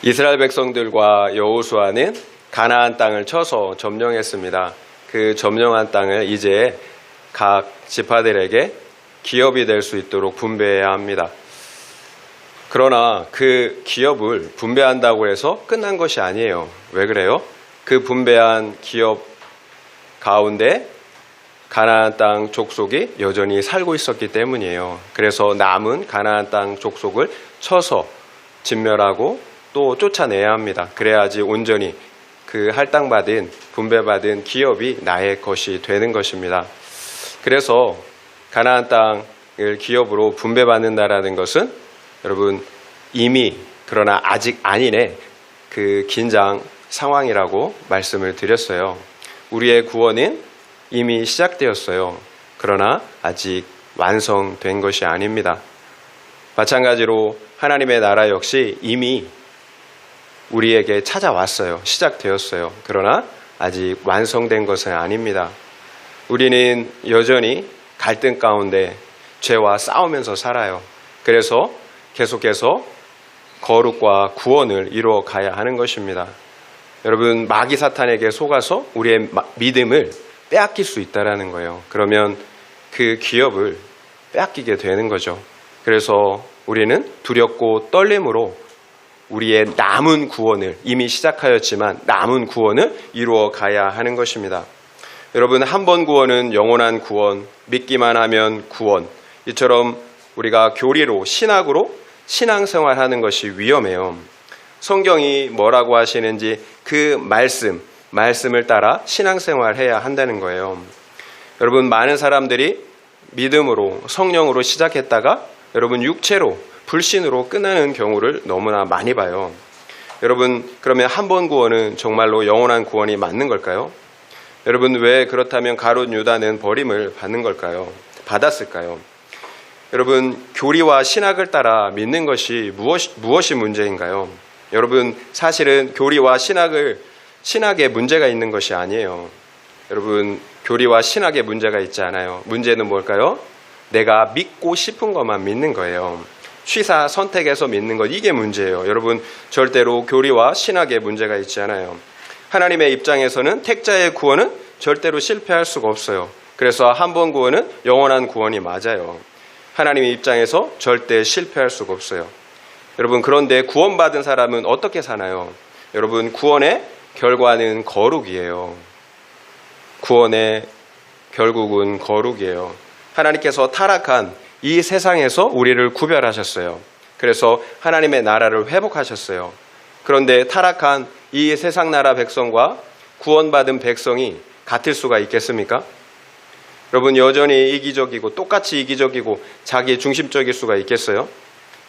이스라엘 백성들과 여호수아는 가나안 땅을 쳐서 점령했습니다. 그 점령한 땅을 이제 각 지파들에게 기업이 될 수 있도록 분배해야 합니다. 그러나 그 기업을 분배한다고 해서 끝난 것이 아니에요. 왜 그래요? 그 분배한 기업 가운데 가나안 땅 족속이 여전히 살고 있었기 때문이에요. 그래서 남은 가나안 땅 족속을 쳐서 진멸하고 또 쫓아내야 합니다. 그래야지 온전히 그 할당받은 분배받은 기업이 나의 것이 되는 것입니다. 그래서 가나안 땅을 기업으로 분배받는다라는 것은 여러분 이미 그러나 아직 아니네 그 긴장 상황이라고 말씀을 드렸어요. 우리의 구원은 이미 시작되었어요. 그러나 아직 완성된 것이 아닙니다. 마찬가지로 하나님의 나라 역시 이미 우리에게 찾아왔어요. 시작되었어요. 그러나 아직 완성된 것은 아닙니다. 우리는 여전히 갈등 가운데 죄와 싸우면서 살아요. 그래서 계속해서 거룩과 구원을 이루어 가야 하는 것입니다. 여러분, 마귀 사탄에게 속아서 우리의 믿음을 빼앗길 수 있다는 거예요. 그러면 그 기업을 빼앗기게 되는 거죠. 그래서 우리는 두렵고 떨림으로 우리의 남은 구원을 이미 시작하였지만 남은 구원을 이루어 가야 하는 것입니다. 여러분, 한 번 구원은 영원한 구원, 믿기만 하면 구원. 이처럼 우리가 교리로 신학으로 신앙생활하는 것이 위험해요. 성경이 뭐라고 하시는지 그 말씀을 따라 신앙생활해야 한다는 거예요. 여러분, 많은 사람들이 믿음으로 성령으로 시작했다가 여러분 육체로 불신으로 끝나는 경우를 너무나 많이 봐요. 여러분, 그러면 한 번 구원은 정말로 영원한 구원이 맞는 걸까요? 여러분, 왜 그렇다면 가룟 유다는 버림을 받는 걸까요? 받았을까요? 여러분, 교리와 신학을 따라 믿는 것이 무엇이 문제인가요? 여러분, 사실은 교리와 신학에 문제가 있는 것이 아니에요. 여러분, 교리와 신학에 문제가 있지 않아요. 문제는 뭘까요? 내가 믿고 싶은 것만 믿는 거예요. 취사 선택해서 믿는 것, 이게 문제예요. 여러분, 절대로 교리와 신학에 문제가 있지 않아요. 하나님의 입장에서는 택자의 구원은 절대로 실패할 수가 없어요. 그래서 한 번 구원은 영원한 구원이 맞아요. 하나님의 입장에서 절대 실패할 수가 없어요. 여러분, 그런데 구원받은 사람은 어떻게 사나요? 여러분, 구원의 결과는 거룩이에요. 구원의 결국은 거룩이에요. 하나님께서 타락한 이 세상에서 우리를 구별하셨어요. 그래서 하나님의 나라를 회복하셨어요. 그런데 타락한 이 세상 나라 백성과 구원받은 백성이 같을 수가 있겠습니까? 여러분, 여전히 이기적이고 똑같이 이기적이고 자기 중심적일 수가 있겠어요?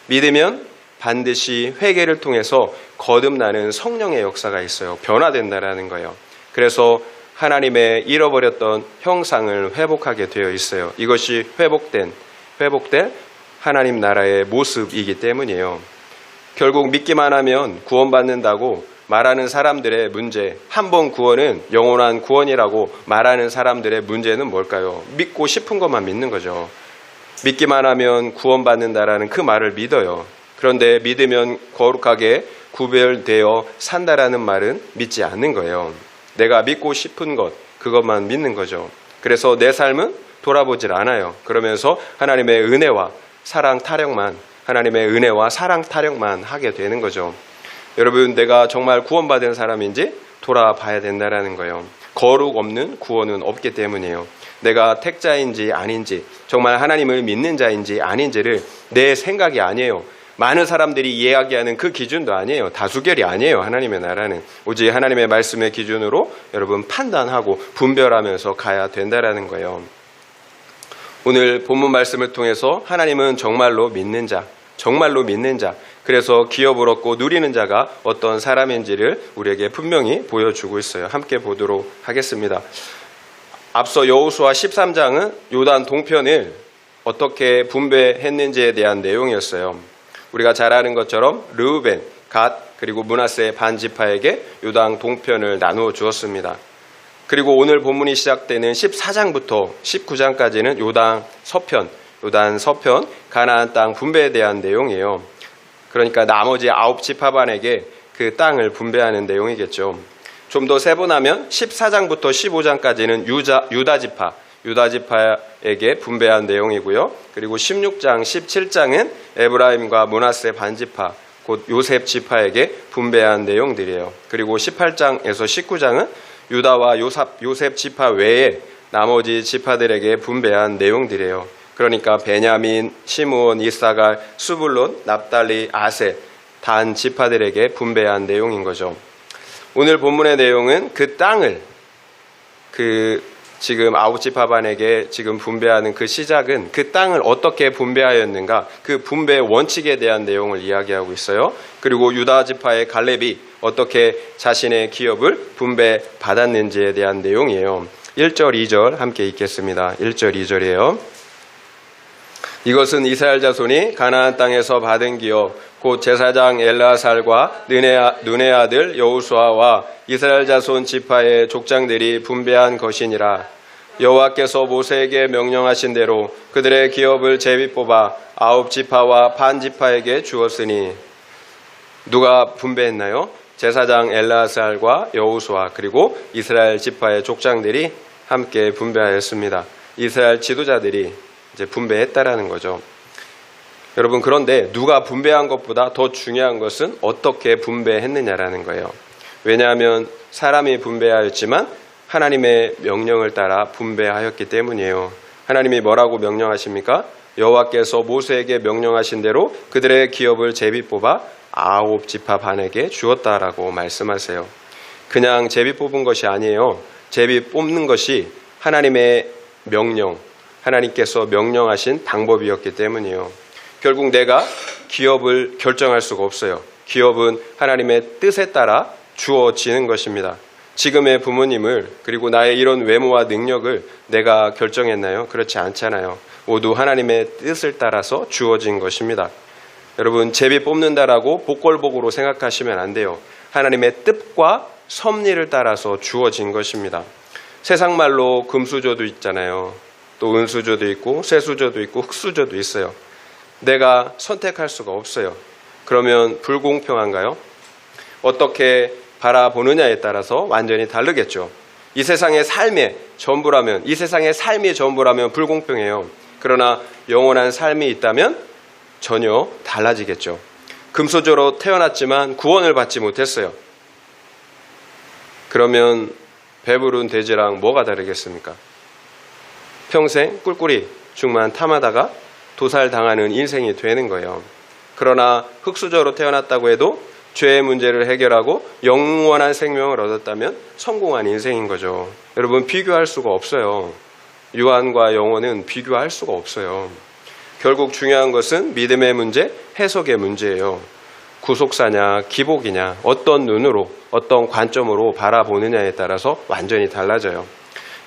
믿으면 반드시 회개를 통해서 거듭나는 성령의 역사가 있어요. 변화된다라는 거예요. 그래서 하나님의 잃어버렸던 형상을 회복하게 되어 있어요. 이것이 회복된 하나님 나라의 모습이기 때문이에요. 결국 믿기만 하면 구원받는다고 말하는 사람들의 문제, 한 번 구원은 영원한 구원이라고 말하는 사람들의 문제는 뭘까요? 믿고 싶은 것만 믿는 거죠. 믿기만 하면 구원받는다라는 그 말을 믿어요. 그런데 믿으면 거룩하게 구별되어 산다라는 말은 믿지 않는 거예요. 내가 믿고 싶은 것, 그것만 믿는 거죠. 그래서 내 삶은 돌아보질 않아요. 그러면서 하나님의 은혜와 사랑 타령만 하게 되는 거죠. 여러분, 내가 정말 구원받은 사람인지 돌아봐야 된다라는 거예요. 거룩 없는 구원은 없기 때문이에요. 내가 택자인지 아닌지, 정말 하나님을 믿는 자인지 아닌지를 내 생각이 아니에요. 많은 사람들이 이야기하는 그 기준도 아니에요. 다수결이 아니에요. 하나님의 나라는 오직 하나님의 말씀의 기준으로 여러분 판단하고 분별하면서 가야 된다라는 거예요. 오늘 본문 말씀을 통해서 하나님은 정말로 믿는 자, 그래서 기업을 얻고 누리는 자가 어떤 사람인지를 우리에게 분명히 보여주고 있어요. 함께 보도록 하겠습니다. 앞서 여호수아 13장은 요단 동편을 어떻게 분배했는지에 대한 내용이었어요. 우리가 잘 아는 것처럼 르우벤, 갓, 그리고 므낫세 반지파에게 요단 동편을 나누어 주었습니다. 그리고 오늘 본문이 시작되는 14장부터 19장까지는 요단 서편, 가나안 땅 분배에 대한 내용이에요. 그러니까 나머지 9지파반에게 그 땅을 분배하는 내용이겠죠. 좀 더 세분하면 14장부터 15장까지는 유다 지파에게 분배한 내용이고요. 그리고 16장, 17장은 에브라임과 므낫세 반지파, 곧 요셉 지파에게 분배한 내용들이에요. 그리고 18장에서 19장은 유다와 요셉 지파 외에 나머지 지파들에게 분배한 내용들이에요. 그러니까 베냐민, 시므온, 이사갈, 수불론, 납달리, 아세, 단 지파들에게 분배한 내용인 거죠. 오늘 본문의 내용은 그 땅을 지금 아홉 지파반에게 지금 분배하는 그 시작은 그 땅을 어떻게 분배하였는가, 그 분배 원칙에 대한 내용을 이야기하고 있어요. 그리고 유다 지파의 갈렙이 어떻게 자신의 기업을 분배받았는지에 대한 내용이에요. 1절, 2절 함께 읽겠습니다. 1절, 2절이에요. 이것은 이스라엘 자손이 가나안 땅에서 받은 기업, 곧 제사장 엘르아살과 눈의 아들 여호수아와 이스라엘 자손 지파의 족장들이 분배한 것이니라. 여호와께서 모세에게 명령하신 대로 그들의 기업을 제비 뽑아 아홉 지파와 반 지파에게 주었으니. 누가 분배했나요? 제사장 엘르아살과 여호수아, 그리고 이스라엘 지파의 족장들이 함께 분배하였습니다. 이스라엘 지도자들이 이제 분배했다라는 거죠. 여러분, 그런데 누가 분배한 것보다 더 중요한 것은 어떻게 분배했느냐라는 거예요. 왜냐하면 사람이 분배하였지만 하나님의 명령을 따라 분배하였기 때문이에요. 하나님이 뭐라고 명령하십니까? 여호와께서 모세에게 명령하신 대로 그들의 기업을 제비 뽑아 아홉 지파 반에게 주었다라고 말씀하세요. 그냥 제비 뽑은 것이 아니에요. 제비 뽑는 것이 하나님의 명령, 하나님께서 명령하신 방법이었기 때문이에요. 결국 내가 기업을 결정할 수가 없어요. 기업은 하나님의 뜻에 따라 주어지는 것입니다. 지금의 부모님을, 그리고 나의 이런 외모와 능력을 내가 결정했나요? 그렇지 않잖아요. 모두 하나님의 뜻을 따라서 주어진 것입니다. 여러분, 제비 뽑는다라고 복골복으로 생각하시면 안 돼요. 하나님의 뜻과 섭리를 따라서 주어진 것입니다. 세상 말로 금수저도 있잖아요. 또 은수저도 있고 쇠수저도 있고 흙수저도 있어요. 내가 선택할 수가 없어요. 그러면 불공평한가요? 어떻게 바라보느냐에 따라서 완전히 다르겠죠. 이 세상의 삶의 전부라면, 이 세상의 삶이 전부라면 불공평해요. 그러나 영원한 삶이 있다면 전혀 달라지겠죠. 금수저로 태어났지만 구원을 받지 못했어요. 그러면 배부른 돼지랑 뭐가 다르겠습니까? 평생 꿀꿀이 죽만 탐하다가 도살당하는 인생이 되는 거예요. 그러나 흙수저로 태어났다고 해도 죄의 문제를 해결하고 영원한 생명을 얻었다면 성공한 인생인 거죠. 여러분, 비교할 수가 없어요. 유한과 영혼은 비교할 수가 없어요. 결국 중요한 것은 믿음의 문제, 해석의 문제예요. 구속사냐 기복이냐, 어떤 눈으로, 어떤 관점으로 바라보느냐에 따라서 완전히 달라져요.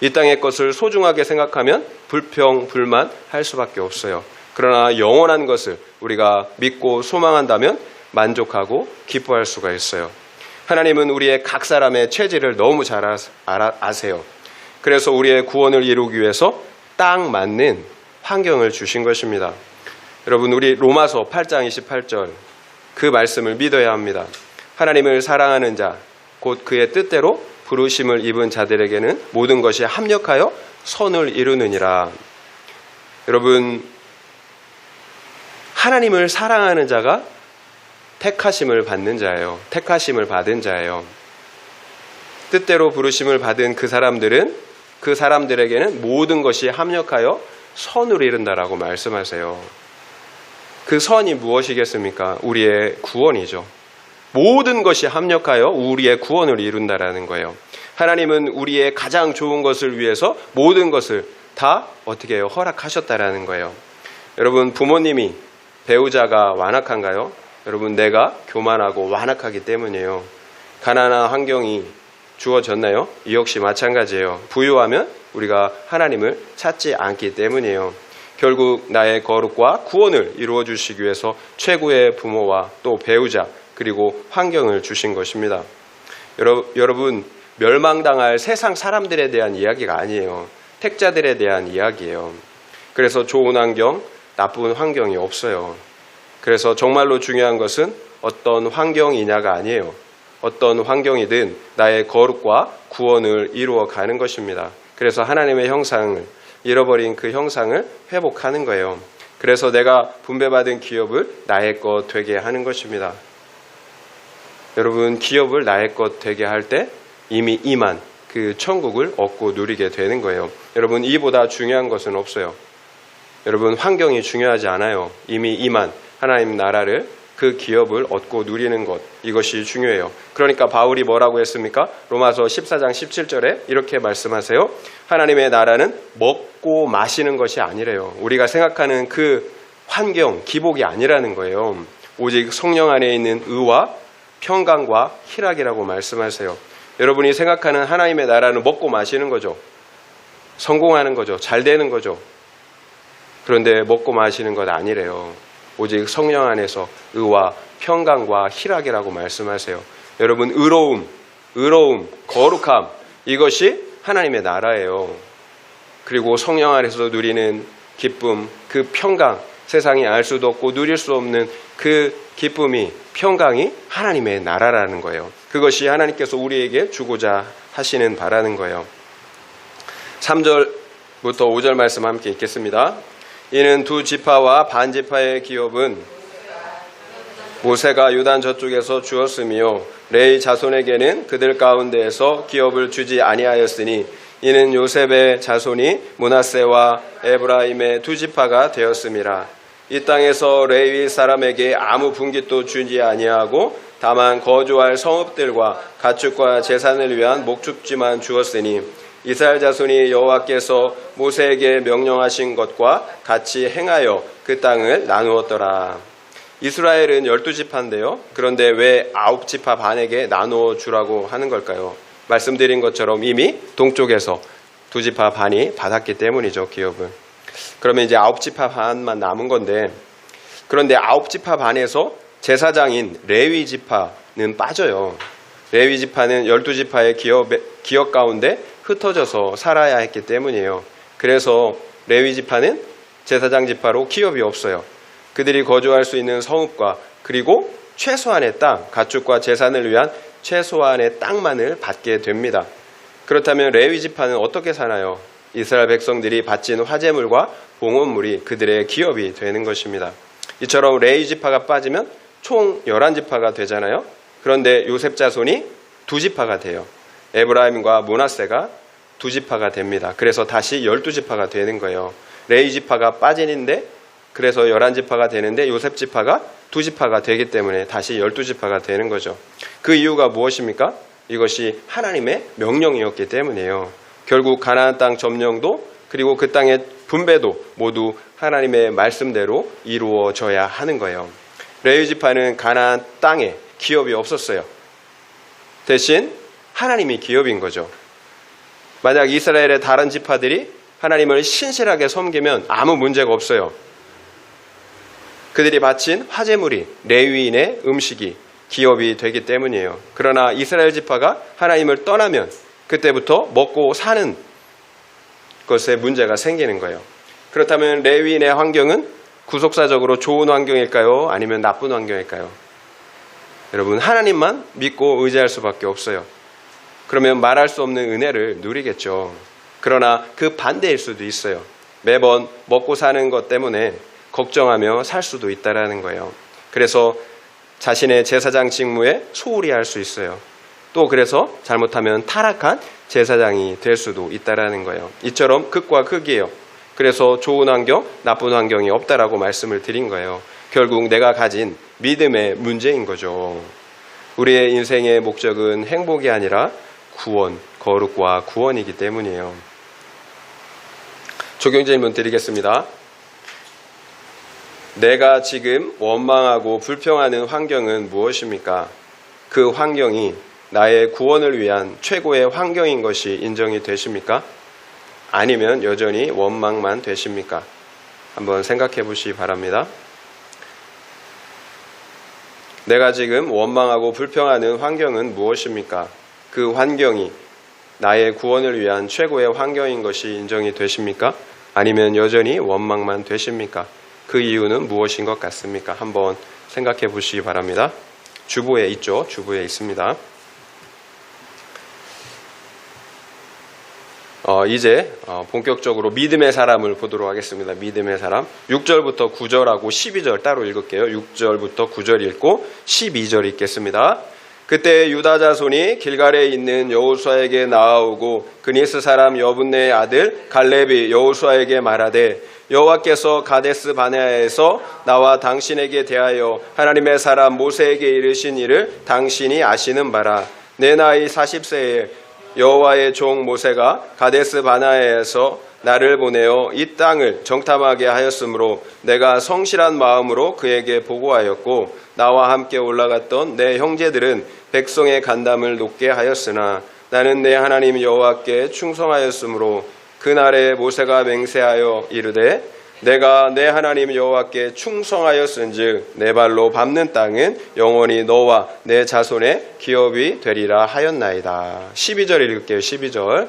이 땅의 것을 소중하게 생각하면 불평, 불만 할 수밖에 없어요. 그러나 영원한 것을 우리가 믿고 소망한다면 만족하고 기뻐할 수가 있어요. 하나님은 우리의 각 사람의 체질을 너무 잘 아세요. 그래서 우리의 구원을 이루기 위해서 딱 맞는 환경을 주신 것입니다. 여러분, 우리 로마서 8장 28절 그 말씀을 믿어야 합니다. 하나님을 사랑하는 자, 곧 그의 뜻대로 부르심을 입은 자들에게는 모든 것이 합력하여 선을 이루느니라. 여러분, 하나님을 사랑하는 자가 택하심을 받는 자예요. 택하심을 받은 자예요. 뜻대로 부르심을 받은 그 사람들에게는 모든 것이 합력하여 선을 이룬다라고 말씀하세요. 그 선이 무엇이겠습니까? 우리의 구원이죠. 모든 것이 합력하여 우리의 구원을 이룬다라는 거예요. 하나님은 우리의 가장 좋은 것을 위해서 모든 것을 다 어떻게 해요? 허락하셨다라는 거예요. 여러분, 부모님이 배우자가 완악한가요? 여러분, 내가 교만하고 완악하기 때문이에요. 가난한 환경이 주어졌나요? 이 역시 마찬가지예요. 부유하면 우리가 하나님을 찾지 않기 때문이에요. 결국 나의 거룩과 구원을 이루어 주시기 위해서 최고의 부모와 또 배우자, 그리고 환경을 주신 것입니다. 여러분, 멸망당할 세상 사람들에 대한 이야기가 아니에요. 택자들에 대한 이야기예요. 그래서 좋은 환경, 나쁜 환경이 없어요. 그래서 정말로 중요한 것은 어떤 환경이냐가 아니에요. 어떤 환경이든 나의 거룩과 구원을 이루어 가는 것입니다. 그래서 하나님의 형상을, 잃어버린 그 형상을 회복하는 거예요. 그래서 내가 분배받은 기업을 나의 것 되게 하는 것입니다. 여러분, 기업을 나의 것 되게 할 때 이미 임한 그 천국을 얻고 누리게 되는 거예요. 여러분, 이보다 중요한 것은 없어요. 여러분, 환경이 중요하지 않아요. 이미 임한 하나님 나라를, 그 기업을 얻고 누리는 것, 이것이 중요해요. 그러니까 바울이 뭐라고 했습니까? 로마서 14장 17절에 이렇게 말씀하세요. 하나님의 나라는 먹고 마시는 것이 아니래요. 우리가 생각하는 그 환경, 기복이 아니라는 거예요. 오직 성령 안에 있는 의와 평강과 희락이라고 말씀하세요. 여러분이 생각하는 하나님의 나라는 먹고 마시는 거죠. 성공하는 거죠. 잘 되는 거죠. 그런데 먹고 마시는 것 아니래요. 오직 성령 안에서 의와 평강과 희락이라고 말씀하세요. 여러분, 의로움, 거룩함, 이것이 하나님의 나라예요. 그리고 성령 안에서 누리는 기쁨, 그 평강, 세상이 알 수도 없고 누릴 수 없는 그 기쁨이, 평강이 하나님의 나라라는 거예요. 그것이 하나님께서 우리에게 주고자 하시는 바라는 거예요. 3절부터 5절 말씀 함께 읽겠습니다. 이는 두 지파와 반 지파의 기업은 모세가 요단 저쪽에서 주었으며 레위 자손에게는 그들 가운데에서 기업을 주지 아니하였으니 이는 요셉의 자손이 므낫세와 에브라임의 두 지파가 되었음이라. 이 땅에서 레위 사람에게 아무 분깃도 주지 아니하고 다만 거주할 성읍들과 가축과 재산을 위한 목축지만 주었으니 이스라엘 자손이 여호와께서 모세에게 명령하신 것과 같이 행하여 그 땅을 나누었더라. 이스라엘은 12지파인데요. 그런데 왜 9지파 반에게 나누어 주라고 하는 걸까요? 말씀드린 것처럼 이미 동쪽에서 2지파 반이 받았기 때문이죠, 기업은. 그러면 이제 9지파 반만 남은 건데, 그런데 9지파 반에서 제사장인 레위 지파는 빠져요. 레위 지파는 12지파의 기업 가운데 흩어져서 살아야 했기 때문이에요. 그래서 레위 지파는 제사장 지파로 기업이 없어요. 그들이 거주할 수 있는 성읍과 그리고 최소한의 땅, 가축과 재산을 위한 최소한의 땅만을 받게 됩니다. 그렇다면 레위 지파는 어떻게 사나요? 이스라엘 백성들이 바친 화제물과 봉헌물이 그들의 기업이 되는 것입니다. 이처럼 레위 지파가 빠지면 총 11지파가 되잖아요. 그런데 요셉 자손이 2지파가 돼요. 에브라임과 므낫세가 2지파가 됩니다. 그래서 다시 12지파가 되는 거예요. 레위 지파가 빠지는데 그래서 11지파가 되는데 요셉 지파가 2지파가 되기 때문에 다시 12지파가 되는 거죠. 그 이유가 무엇입니까? 이것이 하나님의 명령이었기 때문이에요. 결국 가나안 땅 점령도 그리고 그 땅의 분배도 모두 하나님의 말씀대로 이루어져야 하는 거예요. 레위 지파는 가나안 땅에 기업이 없었어요. 대신 하나님이 기업인 거죠. 만약 이스라엘의 다른 지파들이 하나님을 신실하게 섬기면 아무 문제가 없어요. 그들이 바친 화제물이 레위인의 음식이 기업이 되기 때문이에요. 그러나 이스라엘 지파가 하나님을 떠나면 그때부터 먹고 사는 것에 문제가 생기는 거예요. 그렇다면 레위인의 환경은 구속사적으로 좋은 환경일까요? 아니면 나쁜 환경일까요? 여러분, 하나님만 믿고 의지할 수밖에 없어요. 그러면 말할 수 없는 은혜를 누리겠죠. 그러나 그 반대일 수도 있어요. 매번 먹고 사는 것 때문에 걱정하며 살 수도 있다라는 거예요. 그래서 자신의 제사장 직무에 소홀히 할 수 있어요. 또 그래서 잘못하면 타락한 제사장이 될 수도 있다라는 거예요. 이처럼 극과 극이에요. 그래서 좋은 환경, 나쁜 환경이 없다라고 말씀을 드린 거예요. 결국 내가 가진 믿음의 문제인 거죠. 우리의 인생의 목적은 행복이 아니라 구원, 거룩과 구원이기 때문이에요. 적용 질문 드리겠습니다. 내가 지금 원망하고 불평하는 환경은 무엇입니까? 그 환경이 나의 구원을 위한 최고의 환경인 것이 인정이 되십니까? 아니면 여전히 원망만 되십니까? 한번 생각해 보시기 바랍니다. 내가 지금 원망하고 불평하는 환경은 무엇입니까? 그 환경이 나의 구원을 위한 최고의 환경인 것이 인정이 되십니까? 아니면 여전히 원망만 되십니까? 그 이유는 무엇인 것 같습니까? 한번 생각해 보시기 바랍니다. 주보에 있죠. 주보에 있습니다. 이제 본격적으로 믿음의 사람을 보도록 하겠습니다. 믿음의 사람. 6절부터 9절하고 12절 따로 읽을게요. 6절부터 9절 읽고 12절 읽겠습니다. 그때 유다 자손이 길갈에 있는 여호수아에게 나아오고 그니스 사람 여분네의 아들 갈렙이 여호수아에게 말하되 여호와께서 가데스 바네아에서 나와 당신에게 대하여 하나님의 사람 모세에게 이르신 일을 당신이 아시는 바라. 내 나이 40세에 여호와의 종 모세가 가데스 바네아에서 나를 보내어 이 땅을 정탐하게 하였으므로 내가 성실한 마음으로 그에게 보고하였고 나와 함께 올라갔던 내 형제들은 백성의 간담을 높게 하였으나 나는 내 하나님 여호와께 충성하였으므로 그날에 모세가 맹세하여 이르되 내가 내 하나님 여호와께 충성하였은즉 내 발로 밟는 땅은 영원히 너와 내 자손의 기업이 되리라 하였나이다. 12절 읽을게요. 12절.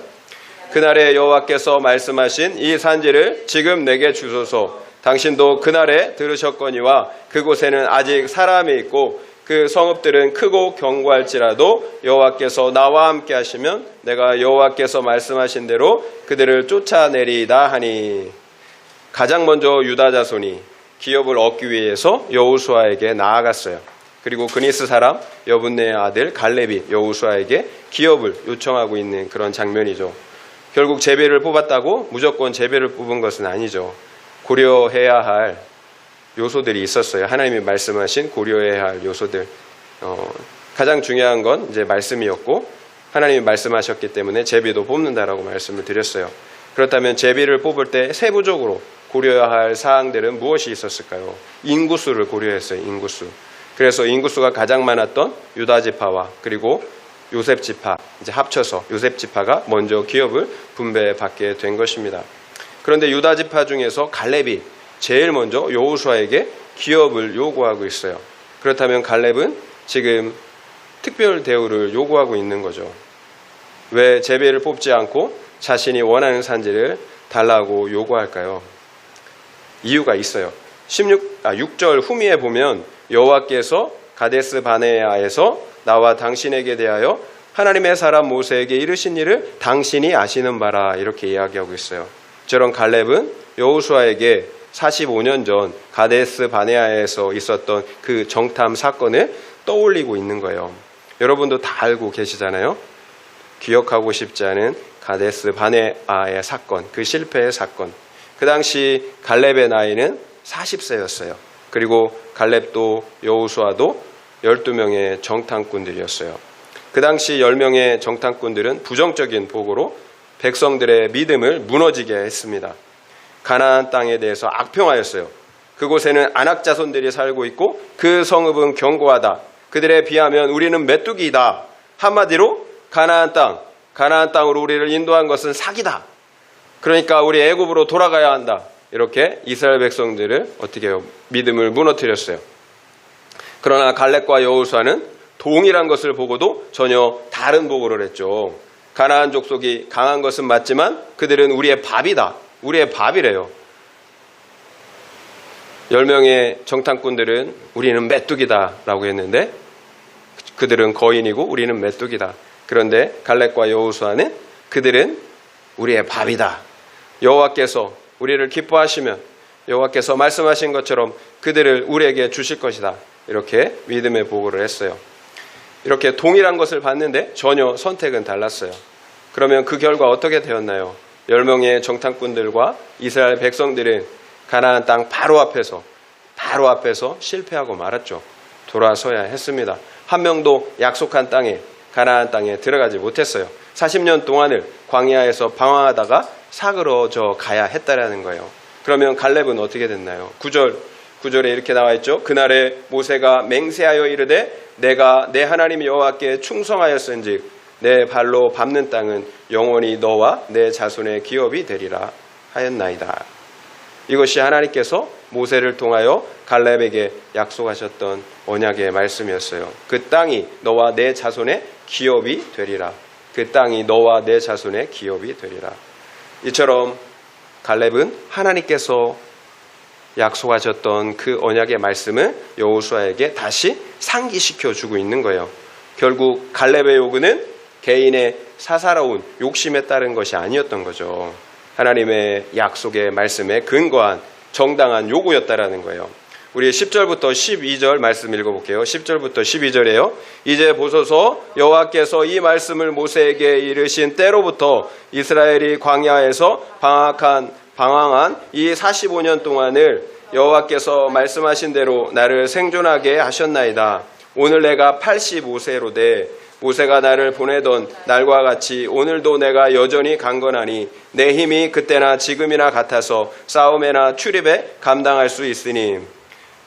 그날에 여호와께서 말씀하신 이 산지를 지금 내게 주소서. 당신도 그날에 들으셨거니와 그곳에는 아직 사람이 있고 그 성읍들은 크고 견고할지라도 여호와께서 나와 함께 하시면 내가 여호와께서 말씀하신 대로 그들을 쫓아내리이다 하니. 가장 먼저 유다 자손이 기업을 얻기 위해서 여호수아에게 나아갔어요. 그리고 그니스 사람 여분네의 아들 갈렙이 여호수아에게 기업을 요청하고 있는 그런 장면이죠. 결국 제비를 뽑았다고 무조건 제비를 뽑은 것은 아니죠. 고려해야 할 요소들이 있었어요. 하나님이 말씀하신 고려해야 할 요소들. 가장 중요한 건 이제 말씀이었고 하나님이 말씀하셨기 때문에 제비도 뽑는다라고 말씀을 드렸어요. 그렇다면 제비를 뽑을 때 세부적으로 고려해야 할 사항들은 무엇이 있었을까요? 인구수를 고려했어요. 인구수. 그래서 인구수가 가장 많았던 유다 지파와 그리고 요셉 지파 이제 합쳐서 요셉 지파가 먼저 기업을 분배받게 된 것입니다. 그런데 유다 지파 중에서 갈렙이 제일 먼저 여호수아에게 기업을 요구하고 있어요. 그렇다면 갈렙은 지금 특별 대우를 요구하고 있는 거죠. 왜 제비를 뽑지 않고 자신이 원하는 산지를 달라고 요구할까요? 이유가 있어요. 6절 후미에 보면 여호와께서 가데스 바네아에서 나와 당신에게 대하여 하나님의 사람 모세에게 이르신 일을 당신이 아시는 바라 이렇게 이야기하고 있어요. 저런 갈렙은 여호수아에게 45년 전 가데스 바네아에서 있었던 그 정탐 사건을 떠올리고 있는 거예요. 여러분도 다 알고 계시잖아요. 기억하고 싶지 않은 가데스 바네아의 사건, 그 실패의 사건. 그 당시 갈렙의 나이는 40세였어요. 그리고 갈렙도 여호수아도 12명의 정탐꾼들이었어요. 그 당시 10명의 정탐꾼들은 부정적인 보고로 백성들의 믿음을 무너지게 했습니다. 가나안 땅에 대해서 악평하였어요. 그곳에는 안악 자손들이 살고 있고 그 성읍은 견고하다. 그들에 비하면 우리는 메뚜기이다. 한마디로 가나안 땅으로 우리를 인도한 것은 사기다. 그러니까 우리 애굽으로 돌아가야 한다. 이렇게 이스라엘 백성들을 어떻게 해요? 믿음을 무너뜨렸어요. 그러나 갈렙과 여호수아는 동일한 것을 보고도 전혀 다른 보고를 했죠. 가나안 족속이 강한 것은 맞지만 그들은 우리의 밥이다. 우리의 밥이래요. 10명의 정탐꾼들은 우리는 메뚜기다 라고 했는데 그들은 거인이고 우리는 메뚜기다. 그런데 갈렙과 여호수아는 그들은 우리의 밥이다. 여호와께서 우리를 기뻐하시면 여호와께서 말씀하신 것처럼 그들을 우리에게 주실 것이다. 이렇게 믿음의 보고를 했어요. 이렇게 동일한 것을 봤는데 전혀 선택은 달랐어요. 그러면 그 결과 어떻게 되었나요? 10명의 정탐꾼들과 이스라엘 백성들은 가나안 땅 바로 앞에서 실패하고 말았죠. 돌아서야 했습니다. 한 명도 약속한 땅에 가나안 땅에 들어가지 못했어요. 40년 동안을 광야에서 방황하다가 사그러져 가야 했다라는 거예요. 그러면 갈렙은 어떻게 됐나요? 9절에 이렇게 나와 있죠. 그날에 모세가 맹세하여 이르되 내가 내 하나님 여호와께 충성하였은즉 내 발로 밟는 땅은 영원히 너와 내 자손의 기업이 되리라 하였나이다. 이것이 하나님께서 모세를 통하여 갈렙에게 약속하셨던 언약의 말씀이었어요. 그 땅이 너와 내 자손의 기업이 되리라. 그 땅이 너와 내 자손의 기업이 되리라. 이처럼 갈렙은 하나님께서 약속하셨던 그 언약의 말씀을 여호수아에게 다시 상기시켜 주고 있는 거예요. 결국 갈렙의 요구는 개인의 사사로운 욕심에 따른 것이 아니었던 거죠. 하나님의 약속의 말씀에 근거한 정당한 요구였다라는 거예요. 우리 10절부터 12절 말씀 읽어볼게요. 10절부터 12절이에요. 이제 보소서 여호와께서 이 말씀을 모세에게 이르신 때로부터 이스라엘이 광야에서 방황한 이 45년 동안을 여호와께서 말씀하신 대로 나를 생존하게 하셨나이다. 오늘 내가 85세로되 모세가 나를 보내던 날과 같이 오늘도 내가 여전히 강건하니 내 힘이 그때나 지금이나 같아서 싸움에나 출입에 감당할 수 있으니.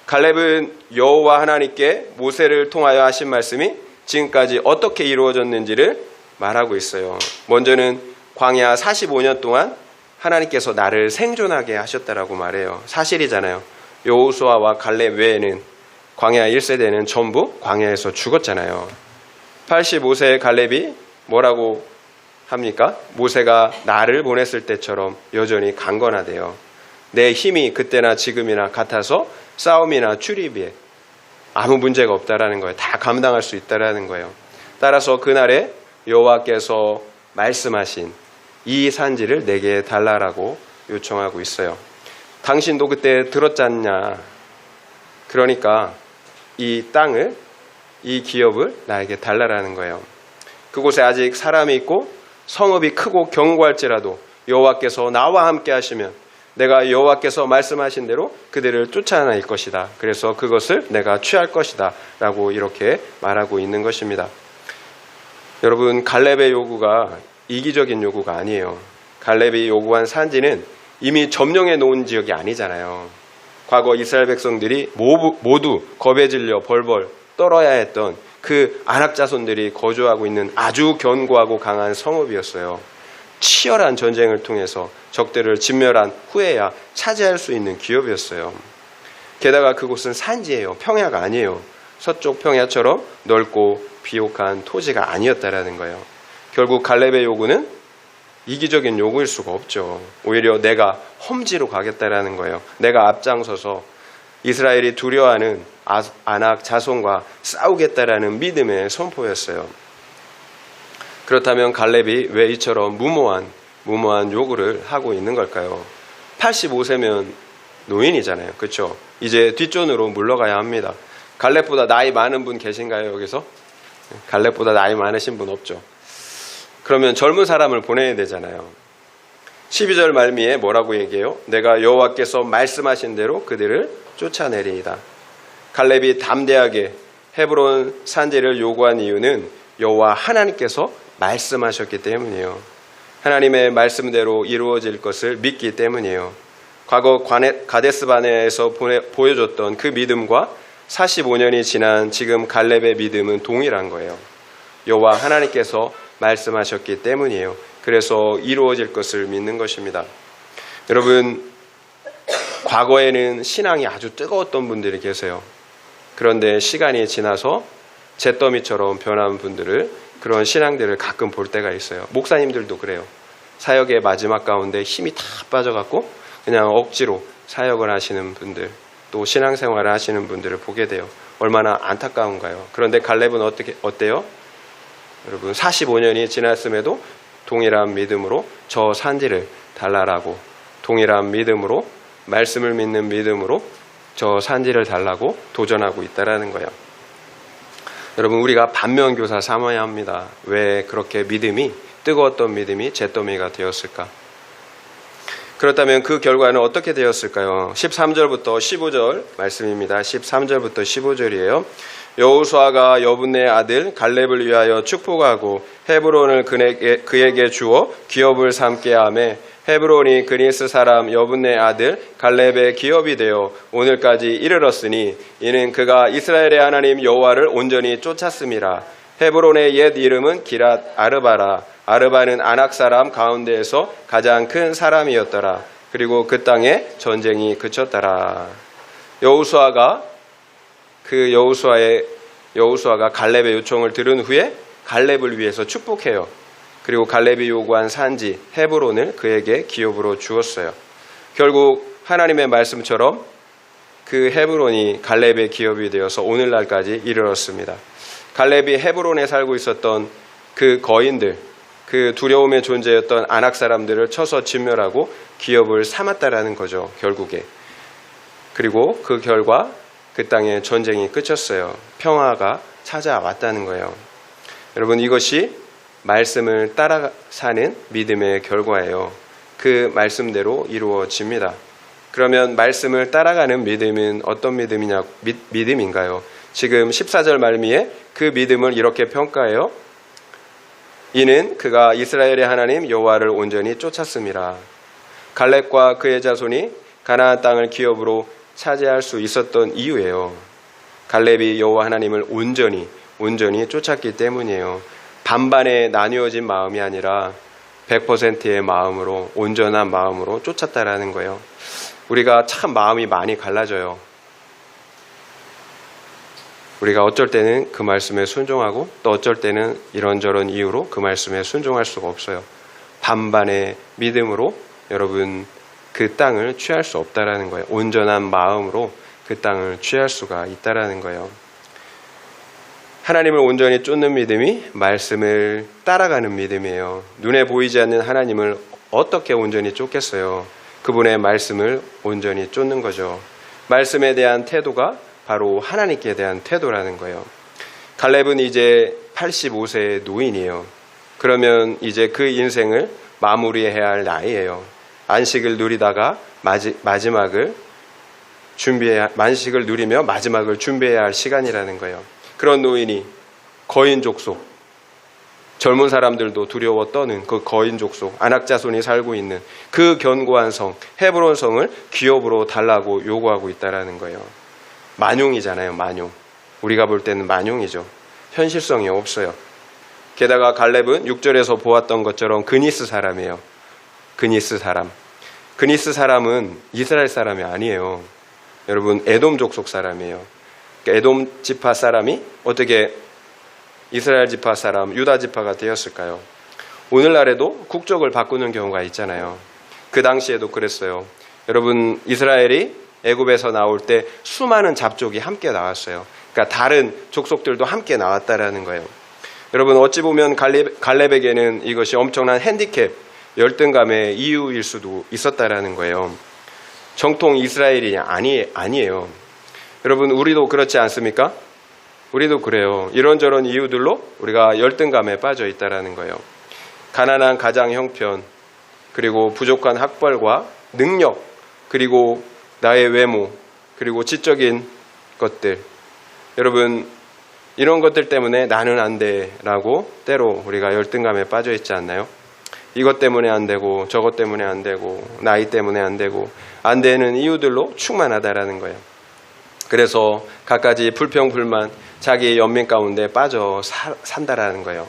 갈렙은 여호와 하나님께 모세를 통하여 하신 말씀이 지금까지 어떻게 이루어졌는지를 말하고 있어요. 먼저는 광야 45년 동안 하나님께서 나를 생존하게 하셨다라고 말해요. 사실이잖아요. 여호수아와 갈렙 외에는 광야 1세대는 전부 광야에서 죽었잖아요. 85세의 갈렙이 뭐라고 합니까? 모세가 나를 보냈을 때처럼 여전히 강건하대요. 내 힘이 그때나 지금이나 같아서 싸움이나 출입에 아무 문제가 없다라는 거예요. 다 감당할 수 있다라는 거예요. 따라서 그날에 여호와께서 말씀하신 이 산지를 내게 달라라고 요청하고 있어요. 당신도 그때 들었지 않냐? 그러니까 이 땅을, 이 기업을 나에게 달라라는 거예요. 그곳에 아직 사람이 있고 성읍이 크고 견고할지라도 여호와께서 나와 함께 하시면 내가 여호와께서 말씀하신 대로 그들을 쫓아낼 것이다. 그래서 그것을 내가 취할 것이다 라고 이렇게 말하고 있는 것입니다. 여러분, 갈렙의 요구가 이기적인 요구가 아니에요. 갈렙이 요구한 산지는 이미 점령해 놓은 지역이 아니잖아요. 과거 이스라엘 백성들이 모두 겁에 질려 벌벌 떨어야 했던 그 아낙 자손들이 거주하고 있는 아주 견고하고 강한 성읍이었어요. 치열한 전쟁을 통해서 적들을 진멸한 후에야 차지할 수 있는 기업이었어요. 게다가 그곳은 산지예요. 평야가 아니에요. 서쪽 평야처럼 넓고 비옥한 토지가 아니었다라는 거예요. 결국 갈렙의 요구는 이기적인 요구일 수가 없죠. 오히려 내가 험지로 가겠다라는 거예요. 내가 앞장서서 이스라엘이 두려워하는 아낙 자손과 싸우겠다라는 믿음의 선포였어요. 그렇다면 갈렙이 왜 이처럼 무모한 요구를 하고 있는 걸까요? 85세면 노인이잖아요. 그렇죠? 이제 뒷전으로 물러가야 합니다. 갈렙보다 나이 많은 분 계신가요, 여기서? 갈렙보다 나이 많으신 분 없죠. 그러면 젊은 사람을 보내야 되잖아요. 12절 말미에 뭐라고 얘기해요? 내가 여호와께서 말씀하신 대로 그들을 쫓아내리이다. 갈렙이 담대하게 헤브론 산지를 요구한 이유는 여호와 하나님께서 말씀하셨기 때문이에요. 하나님의 말씀대로 이루어질 것을 믿기 때문이에요. 과거 가데스바네에서 보여줬던 그 믿음과 45년이 지난 지금 갈렙의 믿음은 동일한 거예요. 여호와 하나님께서 말씀하셨기 때문이에요. 그래서 이루어질 것을 믿는 것입니다. 여러분, 과거에는 신앙이 아주 뜨거웠던 분들이 계세요. 그런데 시간이 지나서 잿더미처럼 변한 분들을, 그런 신앙들을 가끔 볼 때가 있어요. 목사님들도 그래요. 사역의 마지막 가운데 힘이 다 빠져갖고 그냥 억지로 사역을 하시는 분들, 또 신앙생활을 하시는 분들을 보게 돼요. 얼마나 안타까운가요? 그런데 갈렙은 어때요? 여러분, 45년이 지났음에도 동일한 믿음으로 저 산지를 달라라고, 동일한 믿음으로, 말씀을 믿는 믿음으로 저 산지를 달라고 도전하고 있다라는 거예요. 여러분, 우리가 반면교사 삼아야 합니다. 왜 그렇게 믿음이, 뜨거웠던 믿음이 잿더미가 되었을까? 그렇다면 그 결과는 어떻게 되었을까요? 13절부터 15절 말씀입니다. 13절부터 15절이에요. 여호수아가 여분네 아들 갈렙을 위하여 축복하고 헤브론을 그에게 주어 기업을 삼게 하매 헤브론이 그니스 사람 여분네 아들 갈렙의 기업이 되어 오늘까지 이르렀으니 이는 그가 이스라엘의 하나님 여호와를 온전히 쫓았음이라. 헤브론의 옛 이름은 기랏 아르바라. 아르바는 아낙 사람 가운데에서 가장 큰 사람이었더라. 그리고 그 땅에 전쟁이 그쳤더라. 여호수아가 갈렙의 요청을 들은 후에 갈렙을 위해서 축복해요. 그리고 갈렙이 요구한 산지 헤브론을 그에게 기업으로 주었어요. 결국 하나님의 말씀처럼 그 헤브론이 갈렙의 기업이 되어서 오늘날까지 이르렀습니다. 갈렙이 헤브론에 살고 있었던 그 거인들, 그 두려움의 존재였던 아낙 사람들을 쳐서 진멸하고 기업을 삼았다라는 거죠, 결국에. 그리고 그 결과 그 땅에 전쟁이 끝쳤어요. 평화가 찾아왔다는 거예요. 여러분, 이것이 말씀을 따라 사는 믿음의 결과예요. 그 말씀대로 이루어집니다. 그러면 말씀을 따라가는 믿음은 어떤 믿음인가요? 지금 14절 말미에 그 믿음을 이렇게 평가해요. 이는 그가 이스라엘의 하나님 여호와를 온전히 쫓았습니다. 갈렙과 그의 자손이 가나안 땅을 기업으로 차지할 수 있었던 이유예요. 갈렙이 여호와 하나님을 온전히 쫓았기 때문이에요. 반반에 나뉘어진 마음이 아니라 100%의 마음으로, 온전한 마음으로 쫓았다라는 거예요. 우리가 참 마음이 많이 갈라져요. 우리가 어쩔 때는 그 말씀에 순종하고 또 어쩔 때는 이런저런 이유로 그 말씀에 순종할 수가 없어요. 반반의 믿음으로 여러분 그 땅을 취할 수 없다라는 거예요. 온전한 마음으로 그 땅을 취할 수가 있다라는 거예요. 하나님을 온전히 쫓는 믿음이 말씀을 따라가는 믿음이에요. 눈에 보이지 않는 하나님을 어떻게 온전히 쫓겠어요? 그분의 말씀을 온전히 쫓는 거죠. 말씀에 대한 태도가 바로 하나님께 대한 태도라는 거예요. 갈렙은 이제 85세의 노인이에요. 그러면 이제 그 인생을 마무리해야 할 나이예요. 안식을 누리다가 만식을 누리며 마지막을 준비해야 할 시간이라는 거예요. 그런 노인이 거인 족속, 젊은 사람들도 두려워 떠는 그 거인 족속, 아낙 자손이 살고 있는 그 견고한 성, 헤브론 성을 기업으로 달라고 요구하고 있다라는 거예요. 만용이잖아요, 만용. 우리가 볼 때는 만용이죠. 현실성이 없어요. 게다가 갈렙은 6절에서 보았던 것처럼 그니스 사람이에요. 그니스 사람. 그니스 사람은 이스라엘 사람이 아니에요. 여러분, 에돔 족속 사람이에요. 그러니까 에돔 지파 사람이 어떻게 이스라엘 지파 사람, 유다 지파가 되었을까요? 오늘날에도 국적을 바꾸는 경우가 있잖아요. 그 당시에도 그랬어요. 여러분, 이스라엘이 애굽에서 나올 때 수많은 잡족이 함께 나왔어요. 그러니까 다른 족속들도 함께 나왔다라는 거예요. 여러분, 어찌 보면 갈렙에게는 이것이 엄청난 핸디캡, 열등감의 이유일 수도 있었다라는 거예요. 정통 이스라엘이 아니에요. 여러분, 우리도 그렇지 않습니까? 우리도 그래요. 이런저런 이유들로 우리가 열등감에 빠져 있다라는 거예요. 가난한 가장 형편, 그리고 부족한 학벌과 능력, 그리고 나의 외모, 그리고 지적인 것들. 여러분, 이런 것들 때문에 나는 안 돼라고 때로 우리가 열등감에 빠져 있지 않나요? 이것 때문에 안 되고 저것 때문에 안 되고 나이 때문에 안 되고 안 되는 이유들로 충만하다라는 거예요. 그래서 갖가지 불평불만, 자기의 연민 가운데 빠져 산다라는 거예요.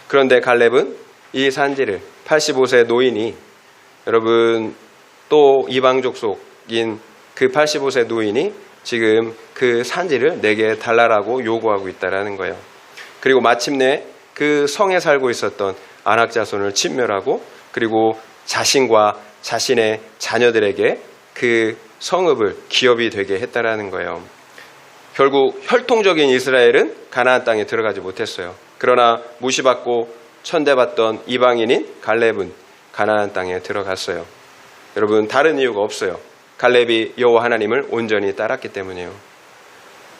그런데 갈렙은 이 산지를 85세 노인이, 여러분, 또 이방 족속인 그 85세 노인이 지금 그 산지를 내게 달라라고 요구하고 있다라는 거예요. 그리고 마침내 그 성에 살고 있었던 아낙 자손을 진멸하고, 그리고 자신과 자신의 자녀들에게 그 성읍을 기업이 되게 했다라는 거예요. 결국 혈통적인 이스라엘은 가나안 땅에 들어가지 못했어요. 그러나 무시받고 천대받던 이방인인 갈렙은 가나안 땅에 들어갔어요. 여러분, 다른 이유가 없어요. 갈렙이 여호와 하나님을 온전히 따랐기 때문이에요.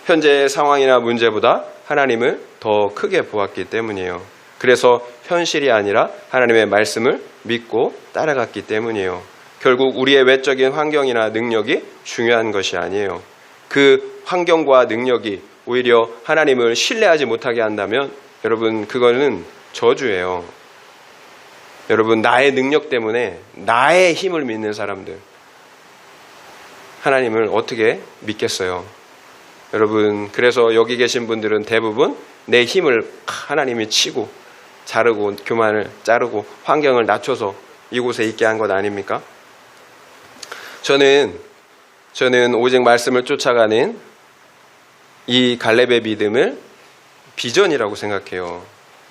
현재의 상황이나 문제보다 하나님을 더 크게 보았기 때문이에요. 그래서 현실이 아니라 하나님의 말씀을 믿고 따라갔기 때문이에요. 결국 우리의 외적인 환경이나 능력이 중요한 것이 아니에요. 그 환경과 능력이 오히려 하나님을 신뢰하지 못하게 한다면 여러분, 그거는 저주예요. 여러분, 나의 능력 때문에 나의 힘을 믿는 사람들, 하나님을 어떻게 믿겠어요? 여러분, 그래서 여기 계신 분들은 대부분 내 힘을 하나님이 치고 자르고 교만을 자르고 환경을 낮춰서 이곳에 있게 한 것 아닙니까? 저는 오직 말씀을 쫓아가는 이 갈렙의 믿음을 비전이라고 생각해요.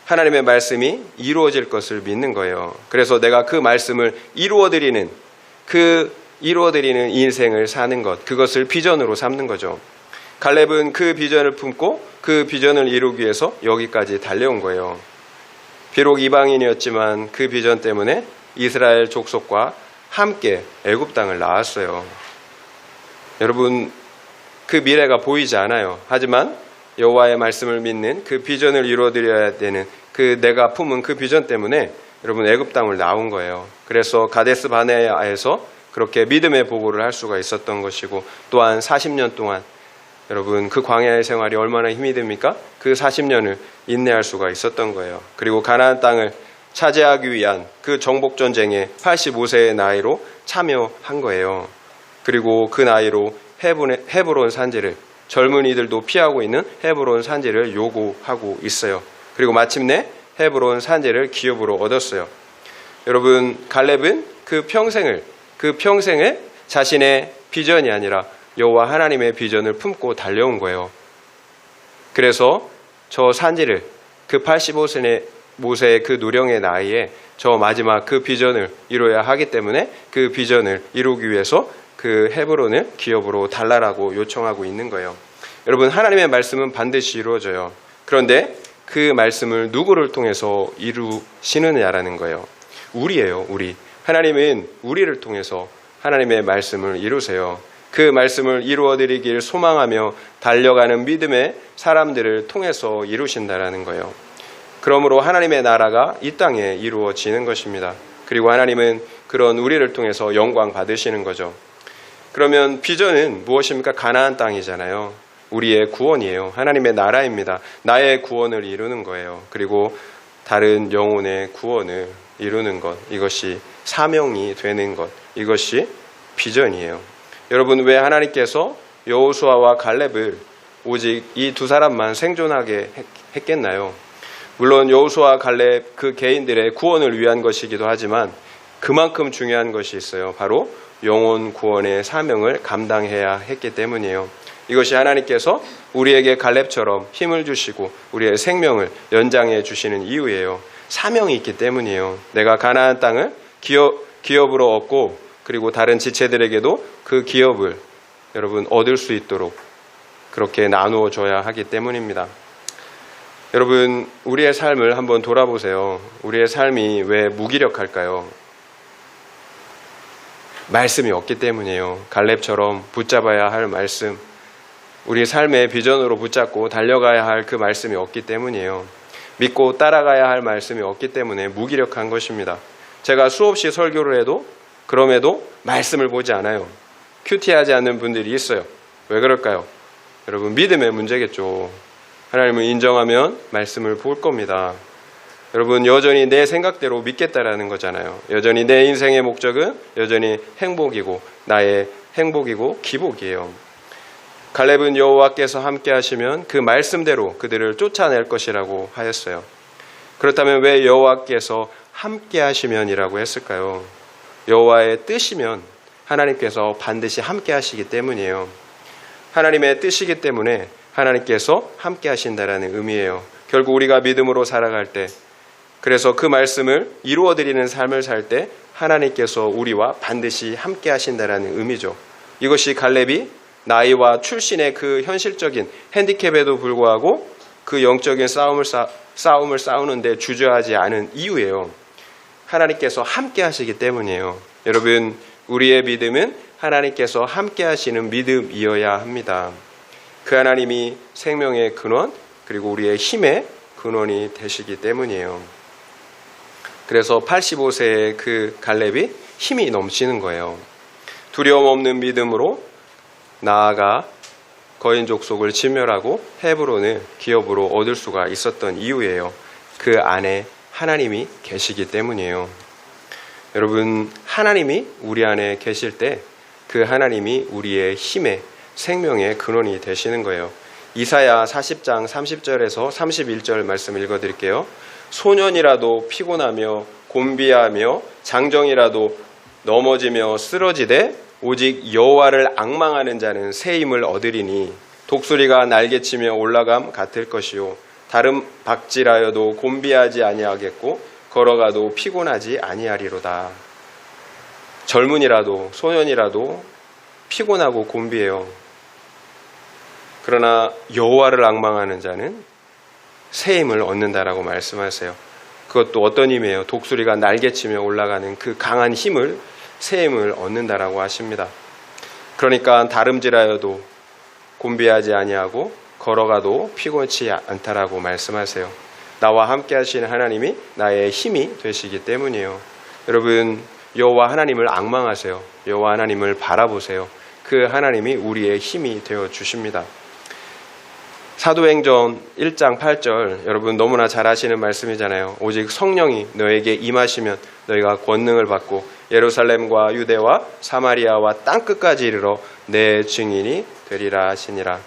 하나님의 말씀이 이루어질 것을 믿는 거예요. 그래서 내가 그 말씀을 이루어드리는 그 이루어드리는 인생을 사는 것, 그것을 비전으로 삼는 거죠. 갈렙은 그 비전을 품고 그 비전을 이루기 위해서 여기까지 달려온 거예요. 비록 이방인이었지만 그 비전 때문에 이스라엘 족속과 함께 애굽 땅을 나왔어요. 여러분, 그 미래가 보이지 않아요. 하지만 여호와의 말씀을 믿는 그 비전을 이루어드려야 되는 그 내가 품은 그 비전 때문에 여러분 애굽 땅을 나온 거예요. 그래서 가데스 바네아에서 그렇게 믿음의 보고를 할 수가 있었던 것이고, 또한 40년 동안 여러분 그 광야의 생활이 얼마나 힘이 듭니까? 그 40년을 인내할 수가 있었던 거예요. 그리고 가나안 땅을 차지하기 위한 그 정복 전쟁에 85세의 나이로 참여한 거예요. 그리고 그 나이로 헤브론 산지를, 젊은이들도 피하고 있는 헤브론 산지를 요구하고 있어요. 그리고 마침내 헤브론 산지를 기업으로 얻었어요. 여러분, 갈렙은 그 평생을 자신의 비전이 아니라 여호와 하나님의 비전을 품고 달려온 거예요. 그래서 저 산지를, 그 85세의 그 노령의 나이에 저 마지막 그 비전을 이루어야 하기 때문에 그 비전을 이루기 위해서 그 헤브론을 기업으로 달라라고 요청하고 있는 거예요. 여러분, 하나님의 말씀은 반드시 이루어져요. 그런데 그 말씀을 누구를 통해서 이루시느냐라는 거예요. 우리예요, 우리. 하나님은 우리를 통해서 하나님의 말씀을 이루세요. 그 말씀을 이루어드리길 소망하며 달려가는 믿음의 사람들을 통해서 이루신다라는 거예요. 그러므로 하나님의 나라가 이 땅에 이루어지는 것입니다. 그리고 하나님은 그런 우리를 통해서 영광 받으시는 거죠. 그러면 비전은 무엇입니까? 가나안 땅이잖아요. 우리의 구원이에요. 하나님의 나라입니다. 나의 구원을 이루는 거예요. 그리고 다른 영혼의 구원을 이루는 것, 이것이 사명이 되는 것, 이것이 비전이에요. 여러분, 왜 하나님께서 여호수아와 갈렙을 오직 이 두 사람만 생존하게 했겠나요? 물론 여호수아, 갈렙 그 개인들의 구원을 위한 것이기도 하지만 그만큼 중요한 것이 있어요. 바로 영혼 구원의 사명을 감당해야 했기 때문이에요. 이것이 하나님께서 우리에게 갈렙처럼 힘을 주시고 우리의 생명을 연장해 주시는 이유예요. 사명이 있기 때문이에요. 내가 가나안 땅을 기업으로 얻고, 그리고 다른 지체들에게도 그 기업을 여러분 얻을 수 있도록 그렇게 나누어 줘야 하기 때문입니다. 여러분, 우리의 삶을 한번 돌아보세요. 우리의 삶이 왜 무기력할까요? 말씀이 없기 때문이에요. 갈렙처럼 붙잡아야 할 말씀, 우리 삶의 비전으로 붙잡고 달려가야 할 그 말씀이 없기 때문이에요. 믿고 따라가야 할 말씀이 없기 때문에 무기력한 것입니다. 제가 수없이 설교를 해도 그럼에도 말씀을 보지 않아요. 큐티하지 않는 분들이 있어요. 왜 그럴까요? 여러분, 믿음의 문제겠죠. 하나님을 인정하면 말씀을 볼 겁니다. 여러분, 여전히 내 생각대로 믿겠다라는 거잖아요. 여전히 내 인생의 목적은 여전히 행복이고 나의 행복이고 기복이에요. 갈렙은 여호와께서 함께 하시면 그 말씀대로 그들을 쫓아낼 것이라고 하였어요. 그렇다면 왜 여호와께서 함께 하시면이라고 했을까요? 여호와의 뜻이면 하나님께서 반드시 함께 하시기 때문이에요. 하나님의 뜻이기 때문에 하나님께서 함께 하신다라는 의미예요. 결국 우리가 믿음으로 살아갈 때, 그래서 그 말씀을 이루어드리는 삶을 살 때 하나님께서 우리와 반드시 함께 하신다라는 의미죠. 이것이 갈렙이 나이와 출신의 그 현실적인 핸디캡에도 불구하고 그 영적인 싸움을 싸우는데 주저하지 않은 이유예요. 하나님께서 함께 하시기 때문이에요. 여러분, 우리의 믿음은 하나님께서 함께 하시는 믿음이어야 합니다. 그 하나님이 생명의 근원, 그리고 우리의 힘의 근원이 되시기 때문이에요. 그래서 85세의 그 갈렙이 힘이 넘치는 거예요. 두려움 없는 믿음으로 나아가 거인 족속을 진멸하고 헤브론을 기업으로 얻을 수가 있었던 이유예요. 그 안에 하나님이 계시기 때문이에요. 여러분, 하나님이 우리 안에 계실 때 그 하나님이 우리의 힘의 생명의 근원이 되시는 거예요. 이사야 40장 30절에서 31절 말씀 읽어드릴게요. 소년이라도 피곤하며 곤비하며 장정이라도 넘어지며 쓰러지되 오직 여호와를 앙망하는 자는 새 힘을 얻으리니 독수리가 날개치며 올라감 같을 것이요 다른 박질하여도 곤비하지 아니하겠고 걸어가도 피곤하지 아니하리로다. 젊은이라도 소년이라도 피곤하고 곤비해요. 그러나 여호와를 앙망하는 자는 새 힘을 얻는다라고 말씀하세요. 그것도 어떤 힘이에요? 독수리가 날개치며 올라가는 그 강한 힘을, 새 힘을 얻는다라고 하십니다. 그러니까 다름질하여도 곤비하지 아니하고 걸어가도 피곤치 않다라고 말씀하세요. 나와 함께 하시는 하나님이 나의 힘이 되시기 때문이에요. 여러분, 여호와 하나님을 앙망하세요. 여호와 하나님을 바라보세요. 그 하나님이 우리의 힘이 되어 주십니다. 사도행전 1장 8절, 여러분 너무나 잘 아시는 말씀이잖아요. 오직 성령이 너에게 임하시면 너희가 권능을 받고 예루살렘과 유대와 사마리아와 땅끝까지 이르러 내 증인이 되리라 하시니라.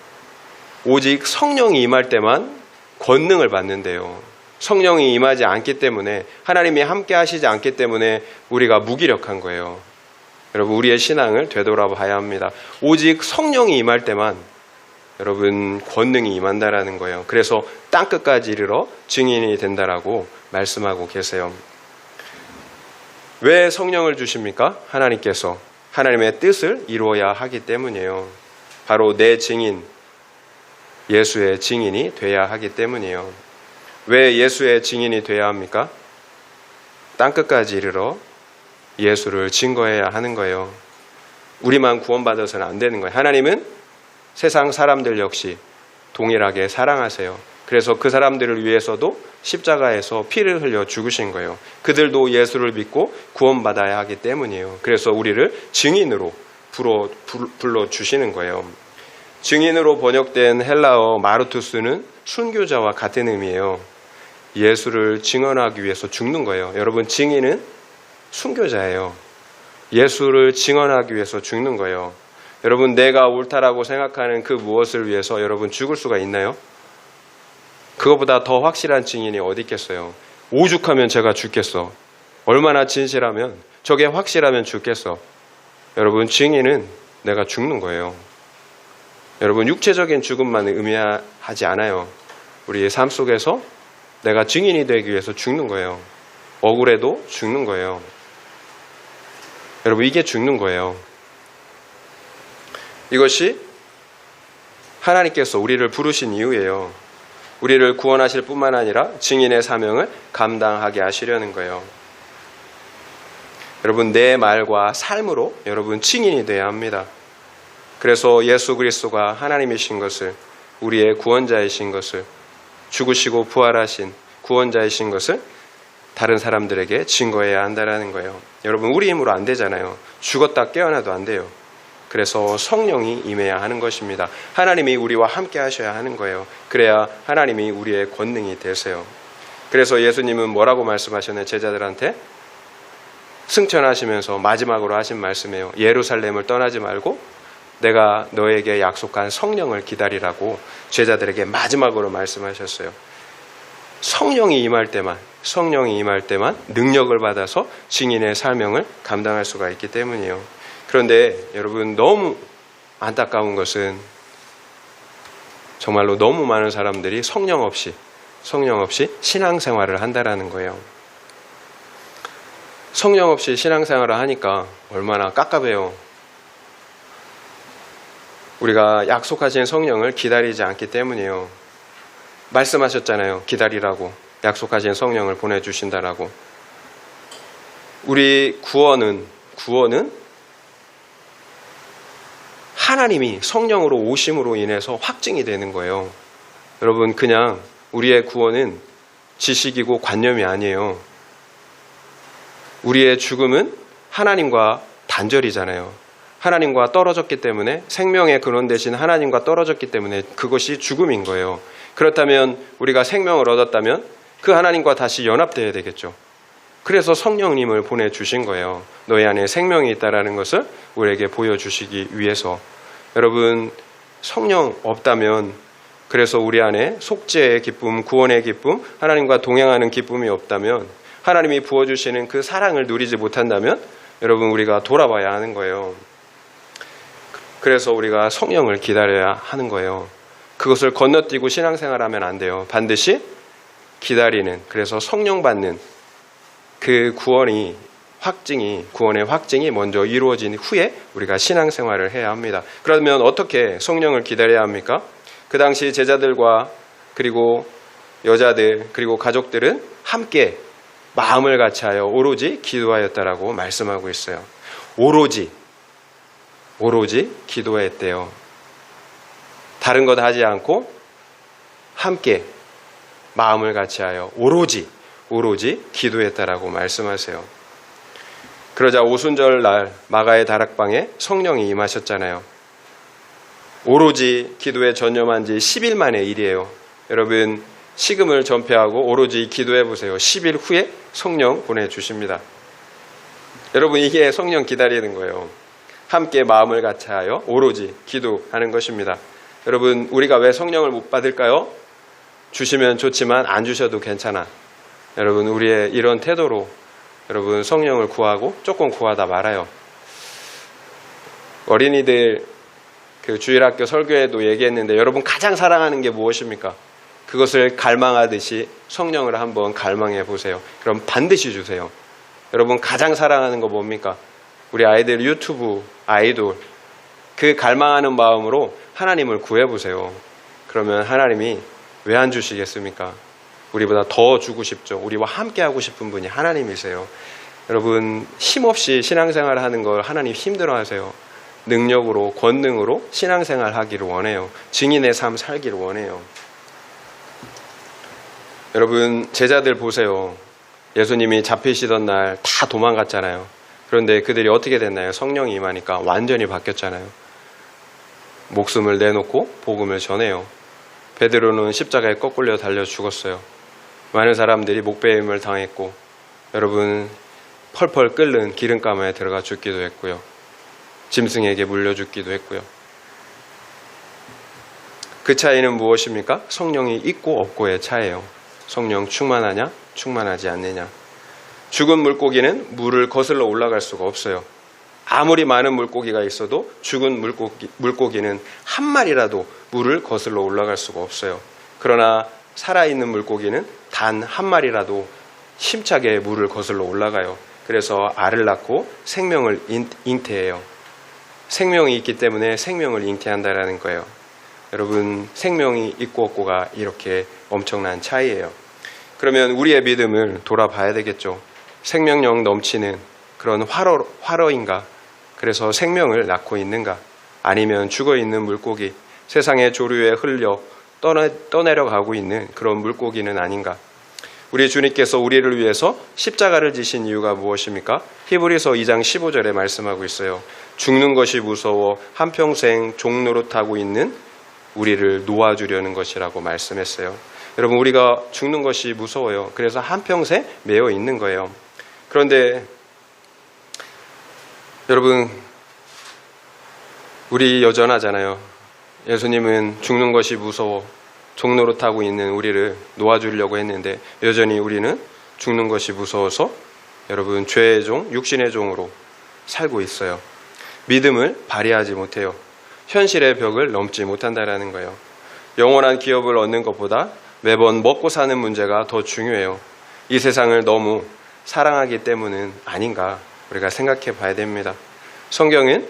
오직 성령이 임할 때만 권능을 받는데요. 성령이 임하지 않기 때문에, 하나님이 함께 하시지 않기 때문에 우리가 무기력한 거예요. 여러분, 우리의 신앙을 되돌아봐야 합니다. 오직 성령이 임할 때만 여러분 권능이 임한다라는 거예요. 그래서 땅끝까지 이르러 증인이 된다라고 말씀하고 계세요. 왜 성령을 주십니까? 하나님께서 하나님의 뜻을 이루어야 하기 때문이에요. 바로 내 증인, 예수의 증인이 돼야 하기 때문이에요. 왜 예수의 증인이 돼야 합니까? 땅끝까지 이르러 예수를 증거해야 하는 거예요. 우리만 구원받아서는 안 되는 거예요. 하나님은 세상 사람들 역시 동일하게 사랑하세요. 그래서 그 사람들을 위해서도 십자가에서 피를 흘려 죽으신 거예요. 그들도 예수를 믿고 구원받아야 하기 때문이에요. 그래서 우리를 증인으로 불러주시는 거예요. 증인으로 번역된 헬라어 마르투스는 순교자와 같은 의미예요. 예수를 증언하기 위해서 죽는 거예요. 여러분, 증인은 순교자예요. 예수를 증언하기 위해서 죽는 거예요. 여러분, 내가 옳다라고 생각하는 그 무엇을 위해서 여러분 죽을 수가 있나요? 그거보다 더 확실한 증인이 어디 있겠어요? 오죽하면 제가 죽겠어. 얼마나 진실하면, 저게 확실하면 죽겠어. 여러분, 증인은 내가 죽는 거예요. 여러분, 육체적인 죽음만 의미하지 않아요. 우리의 삶 속에서 내가 증인이 되기 위해서 죽는 거예요. 억울해도 죽는 거예요. 여러분, 이게 죽는 거예요. 이것이 하나님께서 우리를 부르신 이유예요. 우리를 구원하실 뿐만 아니라 증인의 사명을 감당하게 하시려는 거예요. 여러분, 내 말과 삶으로 여러분 증인이 되어야 합니다. 그래서 예수 그리스도가 하나님이신 것을, 우리의 구원자이신 것을, 죽으시고 부활하신 구원자이신 것을 다른 사람들에게 증거해야 한다는 거예요. 여러분, 우리 힘으로 안 되잖아요. 죽었다 깨어나도 안 돼요. 그래서 성령이 임해야 하는 것입니다. 하나님이 우리와 함께 하셔야 하는 거예요. 그래야 하나님이 우리의 권능이 되세요. 그래서 예수님은 뭐라고 말씀하셨나요? 제자들한테 승천하시면서 마지막으로 하신 말씀이에요. 예루살렘을 떠나지 말고 내가 너에게 약속한 성령을 기다리라고 제자들에게 마지막으로 말씀하셨어요. 성령이 임할 때만 능력을 받아서 증인의 사명을 감당할 수가 있기 때문이에요. 그런데 여러분, 너무 안타까운 것은 정말로 너무 많은 사람들이 성령 없이 신앙생활을 한다라는 거예요. 성령 없이 신앙생활을 하니까 얼마나 깝깝해요. 우리가 약속하신 성령을 기다리지 않기 때문이에요. 말씀하셨잖아요. 기다리라고. 약속하신 성령을 보내주신다라고. 우리 구원은 하나님이 성령으로 오심으로 인해서 확증이 되는 거예요. 여러분, 그냥 우리의 구원은 지식이고 관념이 아니에요. 우리의 죽음은 하나님과 단절이잖아요. 하나님과 떨어졌기 때문에, 생명의 근원 대신 하나님과 떨어졌기 때문에 그것이 죽음인 거예요. 그렇다면 우리가 생명을 얻었다면 그 하나님과 다시 연합되어야 되겠죠. 그래서 성령님을 보내주신 거예요. 너희 안에 생명이 있다는 것을 우리에게 보여주시기 위해서. 여러분, 성령 없다면, 그래서 우리 안에 속죄의 기쁨, 구원의 기쁨, 하나님과 동행하는 기쁨이 없다면, 하나님이 부어주시는 그 사랑을 누리지 못한다면 여러분, 우리가 돌아봐야 하는 거예요. 그래서 우리가 성령을 기다려야 하는 거예요. 그것을 건너뛰고 신앙생활하면 안 돼요. 반드시 기다리는, 그래서 성령 받는 그 구원이 구원의 확증이 먼저 이루어진 후에 우리가 신앙생활을 해야 합니다. 그러면 어떻게 성령을 기다려야 합니까? 그 당시 제자들과 그리고 여자들 그리고 가족들은 함께 마음을 같이하여 오로지 기도하였다라고 말씀하고 있어요. 오로지 기도했대요. 다른 것 하지 않고 함께 마음을 같이하여 오로지 기도했다라고 말씀하세요. 그러자 오순절 날 마가의 다락방에 성령이 임하셨잖아요. 오로지 기도에 전념한 지 10일 만의 일이에요. 여러분 식음을 전폐하고 오로지 기도해 보세요. 10일 후에 성령 보내주십니다. 여러분 이게 성령 기다리는 거예요. 함께 마음을 같이하여 오로지 기도하는 것입니다. 여러분 우리가 왜 성령을 못 받을까요? 주시면 좋지만 안 주셔도 괜찮아. 여러분 우리의 이런 태도로 여러분 성령을 구하고 조금 구하다 말아요. 어린이들 그 주일학교 설교에도 얘기했는데 여러분 가장 사랑하는 게 무엇입니까? 그것을 갈망하듯이 성령을 한번 갈망해 보세요. 그럼 반드시 주세요. 여러분 가장 사랑하는 거 뭡니까? 우리 아이들 유튜브 아이돌 그 갈망하는 마음으로 하나님을 구해보세요. 그러면 하나님이 왜 안 주시겠습니까? 우리보다 더 주고 싶죠. 우리와 함께 하고 싶은 분이 하나님이세요. 여러분 힘없이 신앙생활 하는 걸 하나님 힘들어하세요. 능력으로 권능으로 신앙생활 하기를 원해요. 증인의 삶 살기를 원해요. 여러분 제자들 보세요. 예수님이 잡히시던 날 다 도망갔잖아요. 그런데 그들이 어떻게 됐나요? 성령이 임하니까 완전히 바뀌었잖아요. 목숨을 내놓고 복음을 전해요. 베드로는 십자가에 거꾸려 달려 죽었어요. 많은 사람들이 목배임을 당했고 여러분 펄펄 끓는 기름가마에 들어가 죽기도 했고요. 짐승에게 물려 죽기도 했고요. 그 차이는 무엇입니까? 성령이 있고 없고의 차이예요. 성령 충만하냐 충만하지 않느냐. 죽은 물고기는 물을 거슬러 올라갈 수가 없어요. 아무리 많은 물고기가 있어도 죽은 물고기는 한 마리라도 물을 거슬러 올라갈 수가 없어요. 그러나 살아있는 물고기는 단 한 마리라도 힘차게 물을 거슬러 올라가요. 그래서 알을 낳고 생명을 잉태해요. 생명이 있기 때문에 생명을 잉태한다라는 거예요. 여러분 생명이 있고 없고가 이렇게 엄청난 차이예요. 그러면 우리의 믿음을 돌아봐야 되겠죠. 생명력 넘치는 그런 화로인가? 그래서 생명을 낳고 있는가? 아니면 죽어있는 물고기, 세상의 조류에 흘려 떠내려가고 있는 그런 물고기는 아닌가? 우리 주님께서 우리를 위해서 십자가를 지신 이유가 무엇입니까? 히브리서 2장 15절에 말씀하고 있어요. 죽는 것이 무서워 한평생 종노릇하고 있는 우리를 놓아주려는 것이라고 말씀했어요. 여러분 우리가 죽는 것이 무서워요. 그래서 한평생 매여 있는 거예요. 그런데 여러분 우리 여전하잖아요. 예수님은 죽는 것이 무서워 종노릇하고 있는 우리를 놓아주려고 했는데 여전히 우리는 죽는 것이 무서워서 여러분 죄의 종, 육신의 종으로 살고 있어요. 믿음을 발휘하지 못해요. 현실의 벽을 넘지 못한다라는 거예요. 영원한 기업을 얻는 것보다 매번 먹고 사는 문제가 더 중요해요. 이 세상을 너무 사랑하기 때문은 아닌가 우리가 생각해 봐야 됩니다. 성경은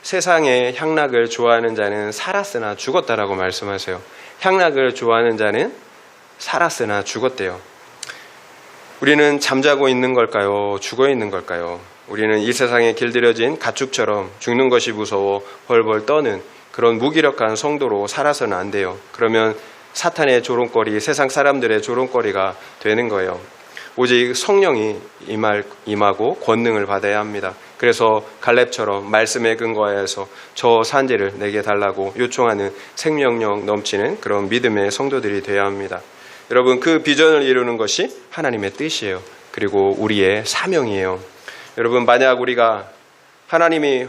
세상의 향락을 좋아하는 자는 살았으나 죽었다라고 말씀하세요. 향락을 좋아하는 자는 살았으나 죽었대요. 우리는 잠자고 있는 걸까요? 죽어 있는 걸까요? 우리는 이 세상에 길들여진 가축처럼 죽는 것이 무서워 벌벌 떠는 그런 무기력한 성도로 살아서는 안 돼요. 그러면 사탄의 조롱거리, 세상 사람들의 조롱거리가 되는 거예요. 오직 성령이 임하고 권능을 받아야 합니다. 그래서 갈렙처럼 말씀에 근거하여서 저 산지를 내게 달라고 요청하는 생명력 넘치는 그런 믿음의 성도들이 되어야 합니다. 여러분 그 비전을 이루는 것이 하나님의 뜻이에요. 그리고 우리의 사명이에요. 여러분 만약 우리가 하나님이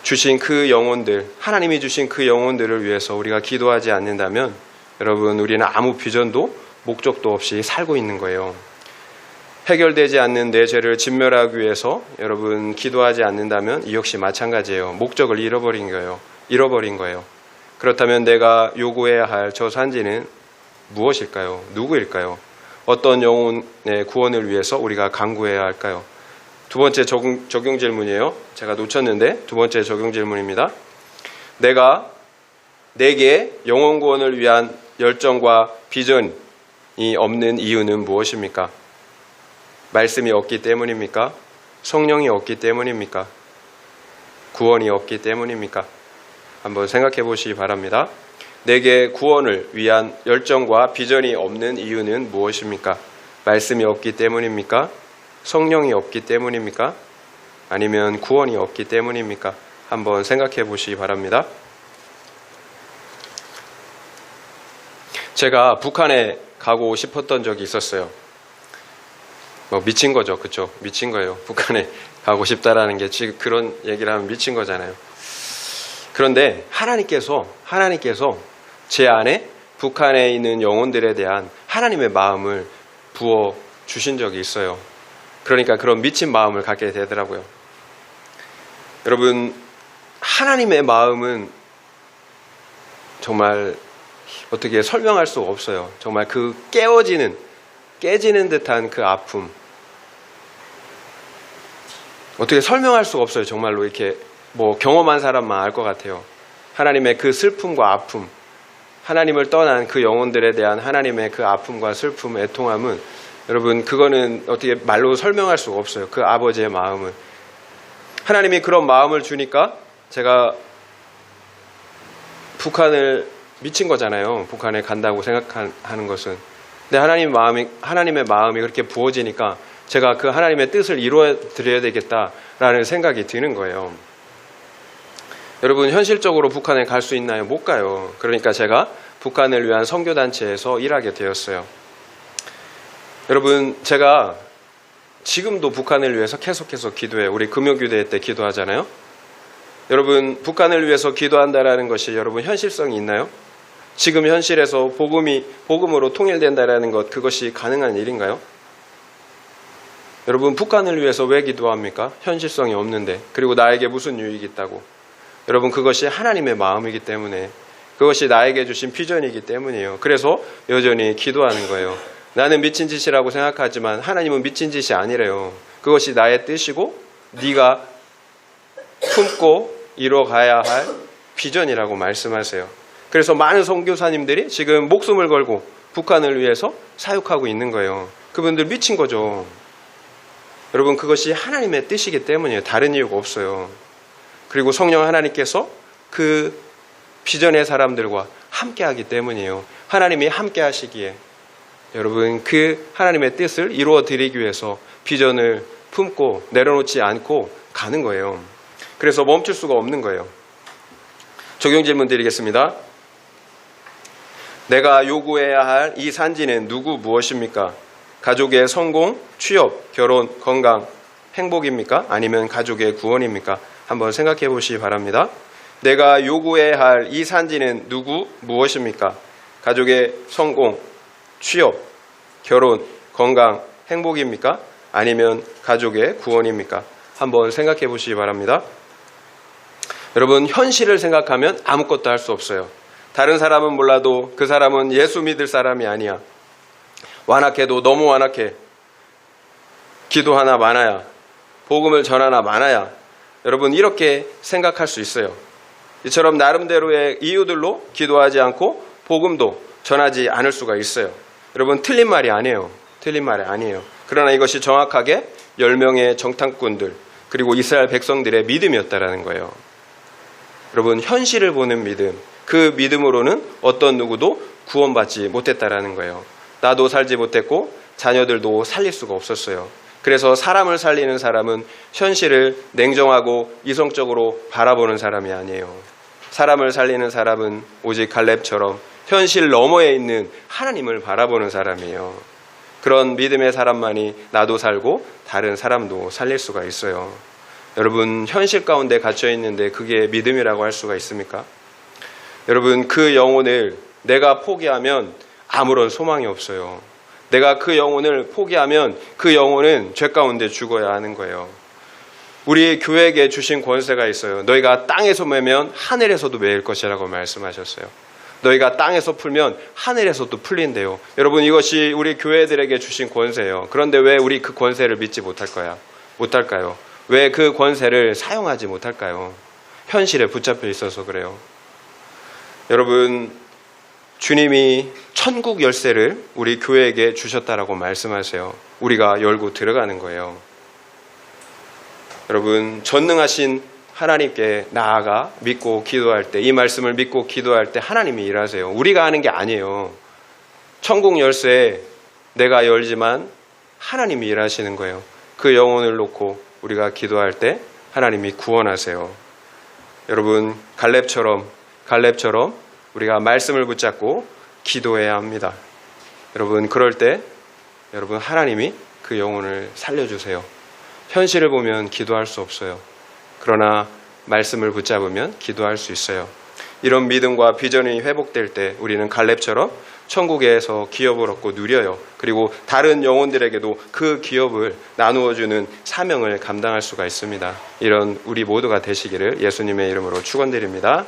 주신 그 영혼들, 하나님이 주신 그 영혼들을 위해서 우리가 기도하지 않는다면 여러분 우리는 아무 비전도 목적도 없이 살고 있는 거예요. 해결되지 않는 내 죄를 진멸하기 위해서 여러분 기도하지 않는다면 이 역시 마찬가지예요. 목적을 잃어버린 거예요. 그렇다면 내가 요구해야 할 저 산지는 무엇일까요? 누구일까요? 어떤 영혼의 구원을 위해서 우리가 간구해야 할까요? 두 번째 적용 질문이에요. 제가 놓쳤는데 두 번째 적용 질문입니다. 내게 영혼 구원을 위한 열정과 비전이 없는 이유는 무엇입니까? 말씀이 없기 때문입니까? 성령이 없기 때문입니까? 구원이 없기 때문입니까? 한번 생각해 보시기 바랍니다. 내게 구원을 위한 열정과 비전이 없는 이유는 무엇입니까? 말씀이 없기 때문입니까? 성령이 없기 때문입니까? 아니면 구원이 없기 때문입니까? 한번 생각해 보시기 바랍니다. 제가 북한에 가고 싶었던 적이 있었어요. 미친 거죠. 그쵸? 미친 거예요. 북한에 가고 싶다라는 게 지금 그런 얘기를 하면 미친 거잖아요. 그런데 하나님께서 제 안에 북한에 있는 영혼들에 대한 하나님의 마음을 부어 주신 적이 있어요. 그러니까 그런 미친 마음을 갖게 되더라고요. 여러분, 하나님의 마음은 정말 어떻게 설명할 수 없어요. 정말 그 깨지는 듯한 그 아픔. 어떻게 설명할 수가 없어요. 정말로 이렇게 경험한 사람만 알 것 같아요. 하나님의 그 슬픔과 아픔, 하나님을 떠난 그 영혼들에 대한 하나님의 그 아픔과 슬픔, 애통함은 여러분 그거는 어떻게 말로 설명할 수가 없어요. 그 아버지의 마음은. 하나님이 그런 마음을 주니까 제가 북한을 미친 거잖아요. 북한에 간다고 생각하는 것은. 근데 하나님의 마음이 그렇게 부어지니까 제가 그 하나님의 뜻을 이루어 드려야 되겠다라는 생각이 드는 거예요. 여러분, 현실적으로 북한에 갈 수 있나요? 못 가요. 그러니까 제가 북한을 위한 선교단체에서 일하게 되었어요. 여러분, 제가 지금도 북한을 위해서 계속해서 기도해요. 우리 금요기도회 때 기도하잖아요. 여러분, 북한을 위해서 기도한다라는 것이 여러분 현실성이 있나요? 지금 현실에서 복음으로 통일된다라는 것, 그것이 가능한 일인가요? 여러분, 북한을 위해서 왜 기도합니까? 현실성이 없는데. 그리고 나에게 무슨 유익이 있다고. 여러분, 그것이 하나님의 마음이기 때문에, 그것이 나에게 주신 비전이기 때문이에요. 그래서 여전히 기도하는 거예요. 나는 미친 짓이라고 생각하지만 하나님은 미친 짓이 아니래요. 그것이 나의 뜻이고 네가 품고 이뤄가야 할 비전이라고 말씀하세요. 그래서 많은 선교사님들이 지금 목숨을 걸고 북한을 위해서 사역하고 있는 거예요. 그분들 미친 거죠. 여러분, 그것이 하나님의 뜻이기 때문이에요. 다른 이유가 없어요. 그리고 성령 하나님께서 그 비전의 사람들과 함께하기 때문이에요. 하나님이 함께하시기에 여러분, 그 하나님의 뜻을 이루어 드리기 위해서 비전을 품고 내려놓지 않고 가는 거예요. 그래서 멈출 수가 없는 거예요. 적용 질문 드리겠습니다. 내가 요구해야 할 이 산지는 무엇입니까? 가족의 성공, 취업, 결혼, 건강, 행복입니까? 아니면 가족의 구원입니까? 한번 생각해 보시기 바랍니다. 내가 요구해야 할 이 산지는 무엇입니까? 가족의 성공, 취업, 결혼, 건강, 행복입니까? 아니면 가족의 구원입니까? 한번 생각해 보시기 바랍니다. 여러분, 현실을 생각하면 아무것도 할 수 없어요. 다른 사람은 몰라도 그 사람은 예수 믿을 사람이 아니야. 완악해도 너무 완악해. 기도 하나 많아야, 복음을 전하나 많아야, 여러분 이렇게 생각할 수 있어요. 이처럼 나름대로의 이유들로 기도하지 않고 복음도 전하지 않을 수가 있어요. 여러분, 틀린 말이 아니에요. 틀린 말이 아니에요. 그러나 이것이 정확하게 10명의 정탐꾼들 그리고 이스라엘 백성들의 믿음이었다라는 거예요. 여러분, 현실을 보는 믿음, 그 믿음으로는 어떤 누구도 구원받지 못했다라는 거예요. 나도 살지 못했고 자녀들도 살릴 수가 없었어요. 그래서 사람을 살리는 사람은 현실을 냉정하고 이성적으로 바라보는 사람이 아니에요. 사람을 살리는 사람은 오직 갈렙처럼 현실 너머에 있는 하나님을 바라보는 사람이에요. 그런 믿음의 사람만이 나도 살고 다른 사람도 살릴 수가 있어요. 여러분, 현실 가운데 갇혀 있는데 그게 믿음이라고 할 수가 있습니까? 여러분, 그 영혼을 내가 포기하면 아무런 소망이 없어요. 내가 그 영혼을 포기하면 그 영혼은 죄 가운데 죽어야 하는 거예요. 우리 교회에게 주신 권세가 있어요. 너희가 땅에서 매면 하늘에서도 매일 것이라고 말씀하셨어요. 너희가 땅에서 풀면 하늘에서도 풀린대요. 여러분, 이것이 우리 교회들에게 주신 권세예요. 그런데 왜 우리 그 권세를 믿지 못할까요? 왜 그 권세를 사용하지 못할까요? 현실에 붙잡혀 있어서 그래요. 여러분, 주님이 천국 열쇠를 우리 교회에게 주셨다라고 말씀하세요. 우리가 열고 들어가는 거예요. 여러분, 전능하신 하나님께 나아가 믿고 기도할 때, 이 말씀을 믿고 기도할 때 하나님이 일하세요. 우리가 하는 게 아니에요. 천국 열쇠 내가 열지만 하나님이 일하시는 거예요. 그 영혼을 놓고 우리가 기도할 때 하나님이 구원하세요. 여러분, 갈렙처럼 우리가 말씀을 붙잡고 기도해야 합니다. 여러분, 그럴 때 여러분 하나님이 그 영혼을 살려주세요. 현실을 보면 기도할 수 없어요. 그러나 말씀을 붙잡으면 기도할 수 있어요. 이런 믿음과 비전이 회복될 때 우리는 갈렙처럼 천국에서 기업을 얻고 누려요. 그리고 다른 영혼들에게도 그 기업을 나누어주는 사명을 감당할 수가 있습니다. 이런 우리 모두가 되시기를 예수님의 이름으로 축원드립니다.